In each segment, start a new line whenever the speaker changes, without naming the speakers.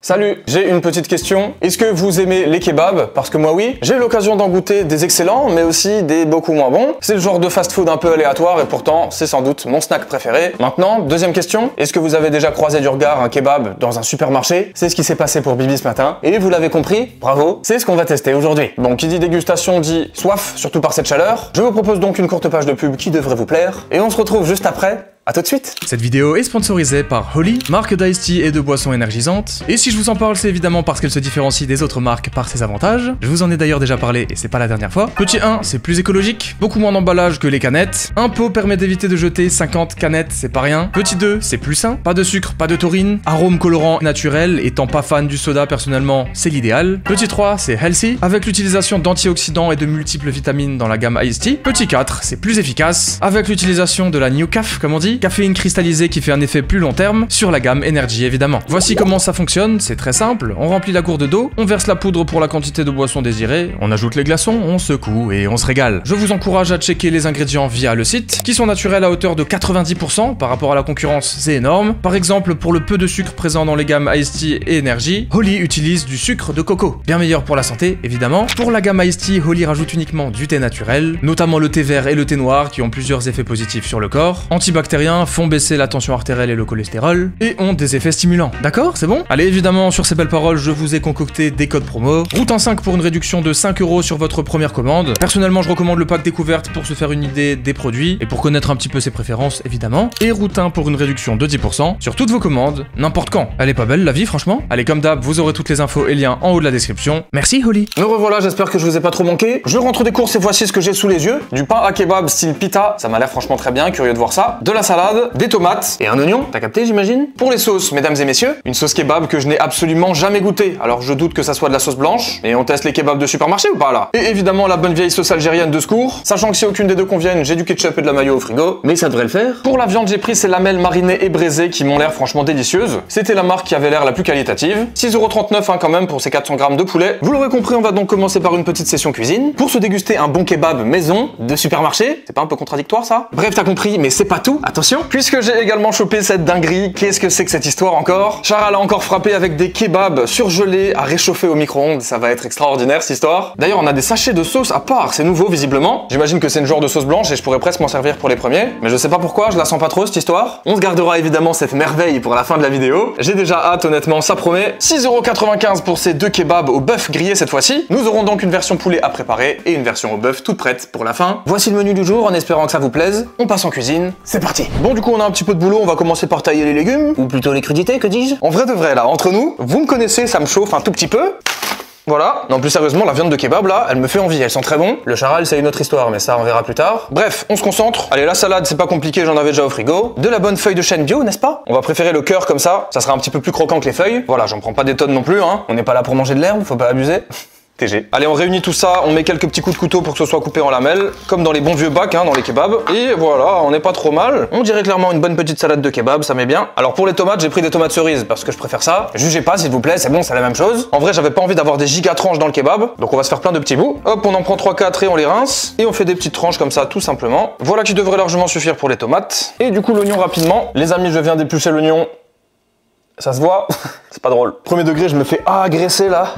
Salut, j'ai une petite question. Est-ce que vous aimez les kebabs? Parce que moi oui. J'ai eu l'occasion d'en goûter des excellents, mais aussi des beaucoup moins bons. C'est le genre de fast-food un peu aléatoire et pourtant, c'est sans doute mon snack préféré. Maintenant, deuxième question. Est-ce que vous avez déjà croisé du regard un kebab dans un supermarché? C'est ce qui s'est passé pour Bibi ce matin. Et vous l'avez compris? Bravo. C'est ce qu'on va tester aujourd'hui. Bon, qui dit dégustation dit soif, surtout par cette chaleur. Je vous propose donc une courte page de pub qui devrait vous plaire. Et on se retrouve juste après. A tout de suite.
Cette vidéo est sponsorisée par Holy, marque d'ice tea et de boissons énergisantes. Et si je vous en parle, c'est évidemment parce qu'elle se différencie des autres marques par ses avantages. Je vous en ai d'ailleurs déjà parlé et c'est pas la dernière fois. Petit 1, c'est plus écologique, beaucoup moins d'emballage que les canettes. Un pot permet d'éviter de jeter 50 canettes, c'est pas rien. Petit 2, c'est plus sain, pas de sucre, pas de taurine, arôme colorant naturel, étant pas fan du soda personnellement, c'est l'idéal. Petit 3, c'est healthy, avec l'utilisation d'antioxydants et de multiples vitamines dans la gamme Ice Tea. Petit 4, c'est plus efficace, avec l'utilisation de la New Caf, comme on dit, caféine cristallisée qui fait un effet plus long terme, sur la gamme Energy évidemment. Voici comment ça fonctionne, c'est très simple, on remplit la gourde d'eau, on verse la poudre pour la quantité de boisson désirée, on ajoute les glaçons, on secoue et on se régale. Je vous encourage à checker les ingrédients via le site, qui sont naturels à hauteur de 90% par rapport à la concurrence, c'est énorme. Par exemple, pour le peu de sucre présent dans les gammes Ice Tea et Energy, Holy utilise du sucre de coco, bien meilleur pour la santé évidemment. Pour la gamme Ice Tea, Holy rajoute uniquement du thé naturel, notamment le thé vert et le thé noir qui ont plusieurs effets positifs sur le corps, antibactériens, font baisser la tension artérielle et le cholestérol, et ont des effets stimulants. D'accord, c'est bon? Allez, évidemment, sur ces belles paroles, je vous ai concocté des codes promo. Routin 5 pour une réduction de 5 € sur votre première commande. Personnellement, je recommande le pack découverte pour se faire une idée des produits, et pour connaître un petit peu ses préférences, évidemment. Et Routin pour une réduction de 10% sur toutes vos commandes, n'importe quand. Elle est pas belle, la vie, franchement? Allez, comme d'hab, vous aurez toutes les infos et liens en haut de la description. Merci, Holy.
Me revoilà, j'espère que je vous ai pas trop manqué. Je rentre des courses et voici ce que j'ai sous les yeux. Du pain à kebab style pita, ça m'a l'air franchement très bien, curieux de voir ça. De la salade, des tomates et un oignon, t'as capté j'imagine? Pour les sauces, mesdames et messieurs, une sauce kebab que je n'ai absolument jamais goûtée. Alors je doute que ça soit de la sauce blanche, et on teste les kebabs de supermarché ou pas là? Et évidemment la bonne vieille sauce algérienne de secours, sachant que si aucune des deux conviennent, j'ai du ketchup et de la mayo au frigo, mais ça devrait le faire. Pour la viande, j'ai pris ces lamelles marinées et braisées qui m'ont l'air franchement délicieuses. C'était la marque qui avait l'air la plus qualitative. 6,39 € hein, quand même pour ces 400 grammes de poulet. Vous l'aurez compris, on va donc commencer par une petite session cuisine pour se déguster un bon kebab maison de supermarché. C'est pas un peu contradictoire ça? Bref, t'as compris, mais c'est pas tout, attention, puisque j'ai également chopé cette dinguerie. Qu'est-ce que c'est que cette histoire encore? Charal a encore frappé avec des kebabs surgelés à réchauffer au micro-ondes, ça va être extraordinaire cette histoire. D'ailleurs on a des sachets de sauce à part, c'est nouveau visiblement. J'imagine que c'est une genre de sauce blanche et je pourrais presque m'en servir pour les premiers, mais je sais pas pourquoi, je la sens pas trop cette histoire. On se gardera évidemment cette merveille pour la fin de la vidéo. J'ai déjà hâte honnêtement, ça promet. 6,95 € pour ces deux kebabs au bœuf grillé cette fois-ci. Nous aurons donc une version poulet à préparer et une version au bœuf toute prête pour la fin. Voici le menu du jour en espérant que ça vous plaise. On passe en cuisine, c'est parti. Bon du coup on a un petit peu de boulot, on va commencer par tailler les légumes, ou plutôt les crudités, que dis-je? En vrai de vrai là, entre nous, vous me connaissez, ça me chauffe un tout petit peu. Voilà. Non, plus sérieusement, la viande de kebab là, elle me fait envie, elle sent très bon. Le charal, c'est une autre histoire, mais ça on verra plus tard. Bref, on se concentre. Allez, la salade, c'est pas compliqué, j'en avais déjà au frigo. De la bonne feuille de chêne bio, n'est-ce pas? On va préférer le cœur comme ça sera un petit peu plus croquant que les feuilles. Voilà, j'en prends pas des tonnes non plus, hein. On n'est pas là pour manger de l'herbe, faut pas abuser. TG. Allez, on réunit tout ça, on met quelques petits coups de couteau pour que ce soit coupé en lamelles, comme dans les bons vieux bacs, hein, dans les kebabs. Et voilà, on n'est pas trop mal. On dirait clairement une bonne petite salade de kebab, ça met bien. Alors pour les tomates, j'ai pris des tomates cerises parce que je préfère ça. Jugez pas s'il vous plaît, c'est bon, c'est la même chose. En vrai, j'avais pas envie d'avoir des giga tranches dans le kebab, donc on va se faire plein de petits bouts. Hop, on en prend 3-4 et on les rince. Et on fait des petites tranches comme ça, tout simplement. Voilà qui devrait largement suffire pour les tomates. Et du coup, l'oignon rapidement. Les amis, je viens d'éplucher l'oignon. Ça se voit? C'est pas drôle. Premier degré, je me fais agresser là.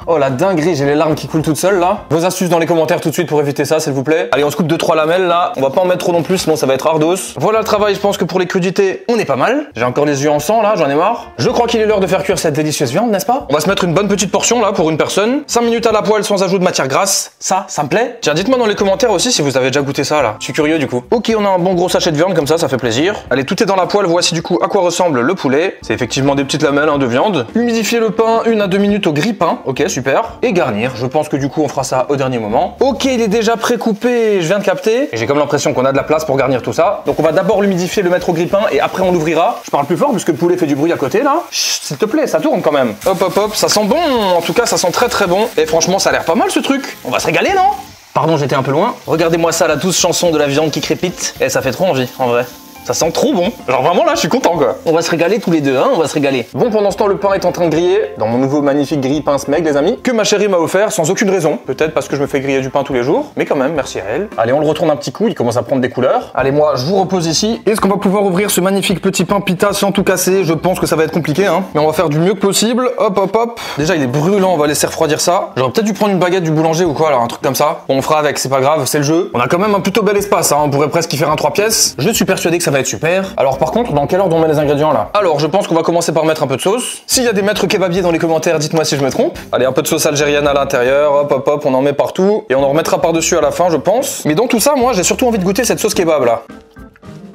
Oh la dinguerie, j'ai les larmes qui coulent toutes seules là. Vos astuces dans les commentaires tout de suite pour éviter ça s'il vous plaît. Allez, on se coupe 2-3 lamelles là, on va pas en mettre trop non plus sinon ça va être ardos. Voilà le travail, je pense que pour les crudités, on est pas mal. J'ai encore les yeux en sang là, j'en ai marre. Je crois qu'il est l'heure de faire cuire cette délicieuse viande, n'est-ce pas? On va se mettre une bonne petite portion là pour une personne. 5 minutes à la poêle sans ajout de matière grasse, ça me plaît. Tiens, dites-moi dans les commentaires aussi si vous avez déjà goûté ça là. Je suis curieux du coup. Ok, on a un bon gros sachet de viande comme ça fait plaisir. Allez, tout est dans la poêle, voici du coup à quoi ressemble le poulet. C'est effectivement des petites lamelles hein, de viande. Humidifier le pain 1 à 2 minutes au grille-pain, ok super. Et garnir, je pense que du coup on fera ça au dernier moment. Ok, il est déjà pré-coupé, je viens de capter. Et j'ai comme l'impression qu'on a de la place pour garnir tout ça. Donc on va d'abord l'humidifier, le mettre au grille-pain et après on l'ouvrira. Je parle plus fort puisque le poulet fait du bruit à côté là. Chut, s'il te plaît, ça tourne quand même. Hop hop hop, ça sent bon, en tout cas ça sent très très bon. Et franchement ça a l'air pas mal ce truc. On va se régaler non? Pardon, j'étais un peu loin. Regardez-moi ça, la douce chanson de la viande qui crépite. Et ça fait trop envie en vrai. Ça sent trop bon. Genre vraiment là, je suis content quoi. On va se régaler tous les deux, hein, on va se régaler. Bon, pendant ce temps, le pain est en train de griller dans mon nouveau magnifique grille-pain Smeg, les amis, que ma chérie m'a offert sans aucune raison. Peut-être parce que je me fais griller du pain tous les jours, mais quand même, merci à elle. Allez, on le retourne un petit coup, il commence à prendre des couleurs. Allez, moi, je vous repose ici. Est-ce qu'on va pouvoir ouvrir ce magnifique petit pain pita sans tout casser? Je pense que ça va être compliqué, hein. Mais on va faire du mieux que possible. Hop, hop, hop. Déjà, il est brûlant, on va laisser refroidir ça. J'aurais peut-être dû prendre une baguette du boulanger ou quoi, alors un truc comme ça. Bon, on fera avec, c'est pas grave, c'est le jeu. On a quand même un plutôt bel espace, hein. On pourrait presque y faire un 3 pièces. Je suis persuadé que ça va être super. Alors par contre, dans quelle ordre on met les ingrédients là? Alors, je pense qu'on va commencer par mettre un peu de sauce. S'il y a des maîtres kebabiers dans les commentaires, dites-moi si je me trompe. Allez, un peu de sauce algérienne à l'intérieur. Hop, hop, hop, on en met partout. Et on en remettra par-dessus à la fin, je pense. Mais dans tout ça, moi, j'ai surtout envie de goûter cette sauce kebab là.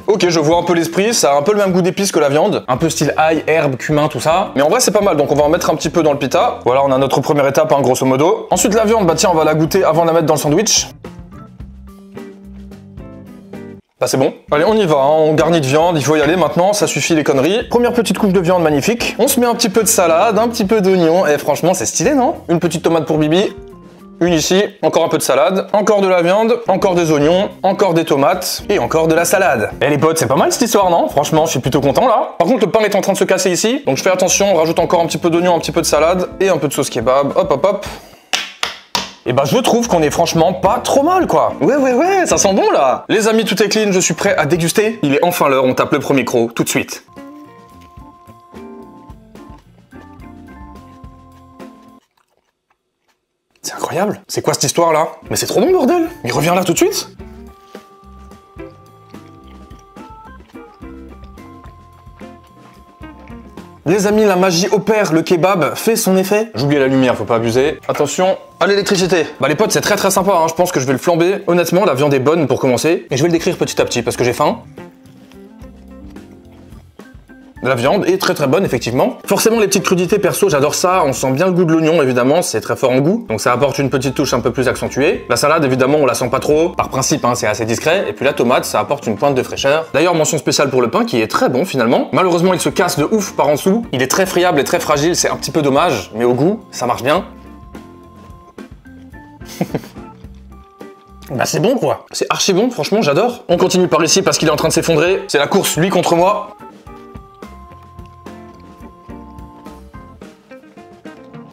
Ok, je vois un peu l'esprit, ça a un peu le même goût d'épices que la viande. Un peu style ail, herbe, cumin, tout ça. Mais en vrai, c'est pas mal, donc on va en mettre un petit peu dans le pita. Voilà, on a notre première étape, hein, grosso modo. Ensuite, la viande, bah tiens, on va la goûter avant de la mettre dans le sandwich. Bah c'est bon. Allez, on y va, hein. On garnit de viande, il faut y aller maintenant, ça suffit les conneries. Première petite couche de viande magnifique. On se met un petit peu de salade, un petit peu d'oignon, et franchement, c'est stylé, non? Une petite tomate pour Bibi. Une ici, encore un peu de salade, encore de la viande, encore des oignons, encore des tomates et encore de la salade. Et les potes, c'est pas mal cette histoire, non? Franchement, je suis plutôt content là. Par contre, le pain est en train de se casser ici, donc je fais attention, on rajoute encore un petit peu d'oignon, un petit peu de salade et un peu de sauce kebab. Hop, hop, hop. Et bah je trouve qu'on est franchement pas trop mal quoi. Ouais, ça sent bon là. Les amis, tout est clean, je suis prêt à déguster. Il est enfin l'heure, on tape le premier croc tout de suite. C'est incroyable. C'est quoi cette histoire là? Mais c'est trop bon bordel. Il revient là tout de suite. Les amis, la magie opère, le kebab fait son effet. J'oubliais la lumière, faut pas abuser. Attention, à l'électricité. Bah les potes, c'est très sympa, hein. Je pense que je vais le flamber. Honnêtement, la viande est bonne pour commencer. Et je vais le décrire petit à petit parce que j'ai faim. La viande est très bonne, effectivement. Forcément, les petites crudités, perso, j'adore ça. On sent bien le goût de l'oignon, évidemment. C'est très fort en goût. Donc ça apporte une petite touche un peu plus accentuée. La salade, évidemment, on la sent pas trop. Par principe, hein, c'est assez discret. Et puis la tomate, ça apporte une pointe de fraîcheur. D'ailleurs, mention spéciale pour le pain, qui est très bon, finalement. Malheureusement, il se casse de ouf par en dessous. Il est très friable et très fragile. C'est un petit peu dommage. Mais au goût, ça marche bien. Bah c'est bon, quoi. C'est archi bon, franchement, j'adore. On continue par ici parce qu'il est en train de s'effondrer. C'est la course, lui contre moi.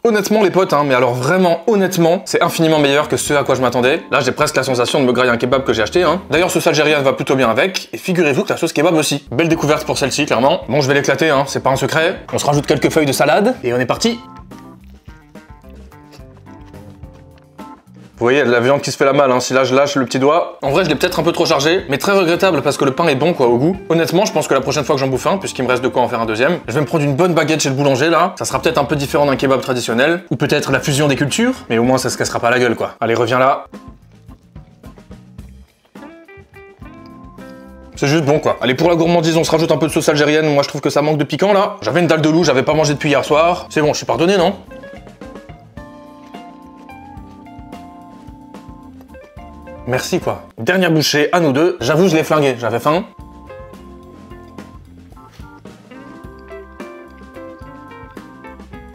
Honnêtement les potes, hein, mais alors vraiment honnêtement, c'est infiniment meilleur que ce à quoi je m'attendais. Là j'ai presque la sensation de me grailler un kebab que j'ai acheté. Hein. D'ailleurs sauce algérienne va plutôt bien avec, et figurez-vous que la sauce kebab aussi. Belle découverte pour celle-ci clairement. Bon je vais l'éclater, hein, c'est pas un secret. On se rajoute quelques feuilles de salade, et on est parti. Vous voyez, il y a de la viande qui se fait la malle, hein. Si là je lâche le petit doigt. En vrai, je l'ai peut-être un peu trop chargé, mais très regrettable parce que le pain est bon quoi au goût. Honnêtement, je pense que la prochaine fois que j'en bouffe un, puisqu'il me reste de quoi en faire un deuxième, je vais me prendre une bonne baguette chez le boulanger là. Ça sera peut-être un peu différent d'un kebab traditionnel, ou peut-être la fusion des cultures, mais au moins ça se cassera pas la gueule quoi. Allez, reviens là. C'est juste bon quoi. Allez, pour la gourmandise, on se rajoute un peu de sauce algérienne. Moi je trouve que ça manque de piquant là. J'avais une dalle de loup, j'avais pas mangé depuis hier soir. C'est bon, je suis pardonné, non? Merci quoi. Dernière bouchée, à nous deux. J'avoue, je l'ai flingué, j'avais faim.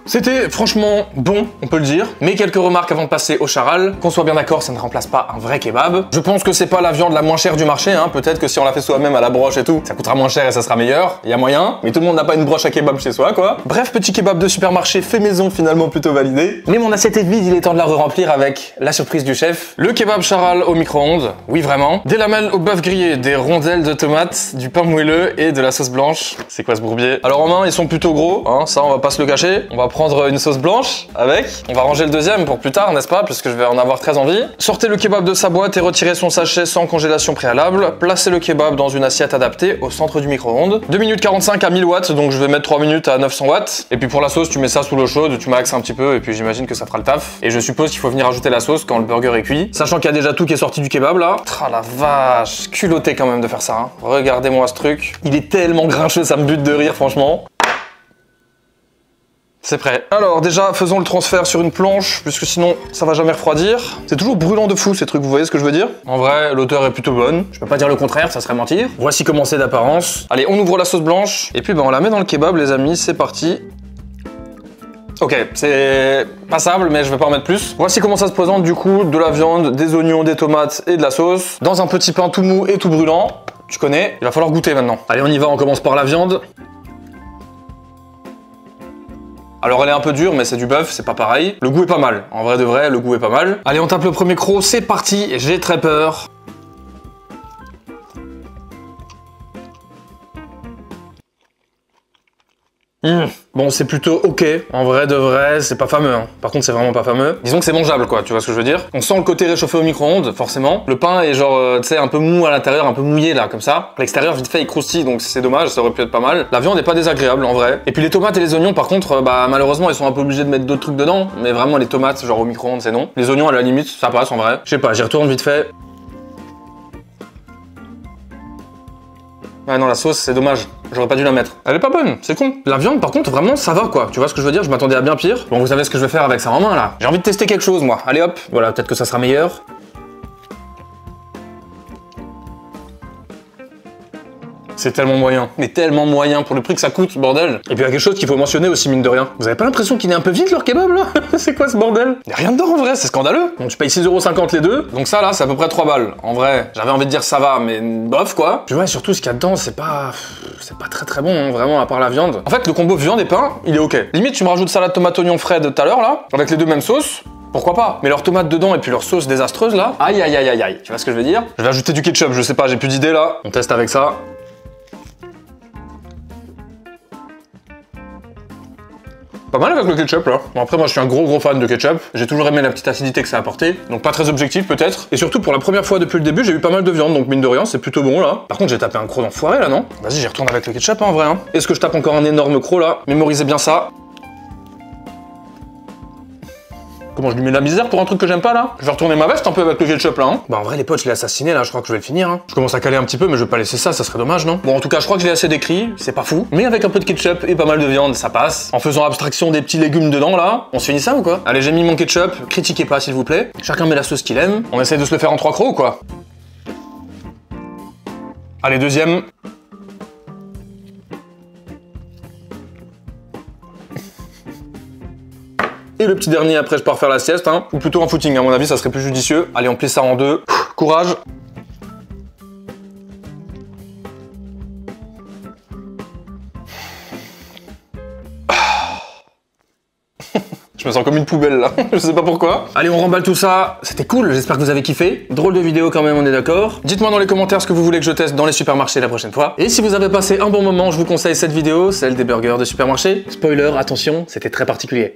C'était franchement bon, on peut le dire, mais quelques remarques avant de passer au charal. Qu'on soit bien d'accord, ça ne remplace pas un vrai kebab. Je pense que c'est pas la viande la moins chère du marché, hein. Peut-être que si on la fait soi-même à la broche et tout, ça coûtera moins cher et ça sera meilleur. Il y a moyen, mais tout le monde n'a pas une broche à kebab chez soi, quoi. Bref, petit kebab de supermarché fait maison, finalement plutôt validé. Mais mon assiette est vide, il est temps de la re-remplir avec la surprise du chef. Le kebab charal au micro-ondes, oui vraiment. Des lamelles au bœuf grillé, des rondelles de tomates, du pain moelleux et de la sauce blanche. C'est quoi ce bourbier? Alors en main, ils sont plutôt gros, hein, ça on va pas se le cacher. On va prendre une sauce blanche avec. On va ranger le deuxième pour plus tard, n'est-ce pas? Puisque je vais en avoir très envie. Sortez le kebab de sa boîte et retirez son sachet sans congélation préalable. Placez le kebab dans une assiette adaptée au centre du micro-ondes. 2 minutes 45 à 1000 watts, donc je vais mettre 3 minutes à 900 watts. Et puis pour la sauce, tu mets ça sous l'eau chaude, tu maxes un petit peu et puis j'imagine que ça fera le taf. Et je suppose qu'il faut venir ajouter la sauce quand le burger est cuit. Sachant qu'il y a déjà tout qui est sorti du kebab là. Ah la vache, culotté quand même de faire ça. Hein. Regardez-moi ce truc. Il est tellement grincheux, ça me bute de rire franchement. C'est prêt. Alors déjà, faisons le transfert sur une planche, puisque sinon ça va jamais refroidir. C'est toujours brûlant de fou ces trucs, vous voyez ce que je veux dire? En vrai, l'odeur est plutôt bonne. Je peux pas dire le contraire, ça serait mentir. Voici comment c'est d'apparence. Allez, on ouvre la sauce blanche, et puis on la met dans le kebab les amis, c'est parti. Ok, c'est passable, mais je vais pas en mettre plus. Voici comment ça se présente du coup, de la viande, des oignons, des tomates et de la sauce, dans un petit pain tout mou et tout brûlant. tu connais, il va falloir goûter maintenant. Allez, on y va, on commence par la viande. Alors elle est un peu dure, mais c'est du bœuf, c'est pas pareil. Le goût est pas mal, en vrai de vrai, le goût est pas mal. Allez, on tape le premier croc, c'est parti, j'ai très peur. Bon, c'est plutôt ok, en vrai de vrai, c'est pas fameux, hein. Par contre, c'est vraiment pas fameux. Disons que c'est mangeable, quoi, tu vois ce que je veux dire. On sent le côté réchauffé au micro-ondes, forcément. Le pain est genre, tu sais, un peu mou à l'intérieur, un peu mouillé, là, comme ça. L'extérieur, vite fait, il croustille, donc c'est dommage, ça aurait pu être pas mal. La viande est pas désagréable, en vrai. Et puis les tomates et les oignons, par contre, bah, malheureusement, ils sont un peu obligés de mettre d'autres trucs dedans. Mais vraiment, les tomates, genre au micro-ondes, c'est non. Les oignons, à la limite, ça passe, en vrai. Je sais pas, j'y retourne vite fait. Ouais non, la sauce, c'est dommage. J'aurais pas dû la mettre. Elle est pas bonne, c'est con. La viande, par contre, vraiment, ça va quoi. Tu vois ce que je veux dire? Je m'attendais à bien pire. Bon, vous savez ce que je vais faire avec ça en main là. J'ai envie de tester quelque chose, moi. Allez hop, voilà, peut-être que ça sera meilleur. C'est tellement moyen, mais tellement moyen pour le prix que ça coûte, bordel. Et puis il y a quelque chose qu'il faut mentionner aussi, mine de rien. Vous avez pas l'impression qu'il est un peu vide leur kebab là? C'est quoi ce bordel? Y'a rien dedans en vrai, c'est scandaleux. Donc je paye 6,50 € les deux, donc ça là c'est à peu près 3 balles. En vrai, j'avais envie de dire ça va, mais bof quoi. Puis ouais, surtout ce qu'il y a dedans, c'est pas très bon, hein, vraiment, à part la viande. En fait, le combo viande et pain, il est ok. Limite, tu me rajoutes salade tomate oignon frais de tout à l'heure là, avec les deux mêmes sauces. Pourquoi pas? Mais leurs tomates dedans et puis leur sauce désastreuse là, aïe aïe aïe aïe aïe. Tu vois ce que je veux dire? Je vais ajouter du ketchup, je sais pas, j'ai plus d'idées là. On teste avec ça. Pas mal avec le ketchup là. Bon après moi je suis un gros fan de ketchup. J'ai toujours aimé la petite acidité que ça a apporté. Donc pas très objectif peut-être. Et surtout pour la première fois depuis le début j'ai eu pas mal de viande. Donc mine de rien c'est plutôt bon là. Par contre j'ai tapé un croc d'enfoiré là non? Vas-y j'y retourne avec le ketchup hein, en vrai hein. Est-ce que je tape encore un énorme croc là? Mémorisez bien ça. Comment je lui mets de la misère pour un truc que j'aime pas là? Je vais retourner ma veste un peu avec le ketchup là hein. Bah en vrai les potes je l'ai assassiné là, je crois que je vais le finir hein. Je commence à caler un petit peu mais je vais pas laisser ça serait dommage non? Bon en tout cas je crois que je l'ai assez décrit, c'est pas fou. Mais avec un peu de ketchup et pas mal de viande ça passe. En faisant abstraction des petits légumes dedans là, on se finit ça ou quoi? Allez j'ai mis mon ketchup, critiquez pas s'il vous plaît. Chacun met la sauce qu'il aime. On essaye de se le faire en 3 crocs ou quoi? Allez deuxième. Et le petit dernier, après je pars faire la sieste, hein. Ou plutôt un footing, à mon avis, ça serait plus judicieux. Allez, on plie ça en deux. Courage. Je me sens comme une poubelle là, je sais pas pourquoi. Allez, on remballe tout ça. C'était cool, j'espère que vous avez kiffé. Drôle de vidéo quand même, on est d'accord. Dites-moi dans les commentaires ce que vous voulez que je teste dans les supermarchés la prochaine fois. Et si vous avez passé un bon moment, je vous conseille cette vidéo, celle des burgers de supermarché. Spoiler, attention, c'était très particulier.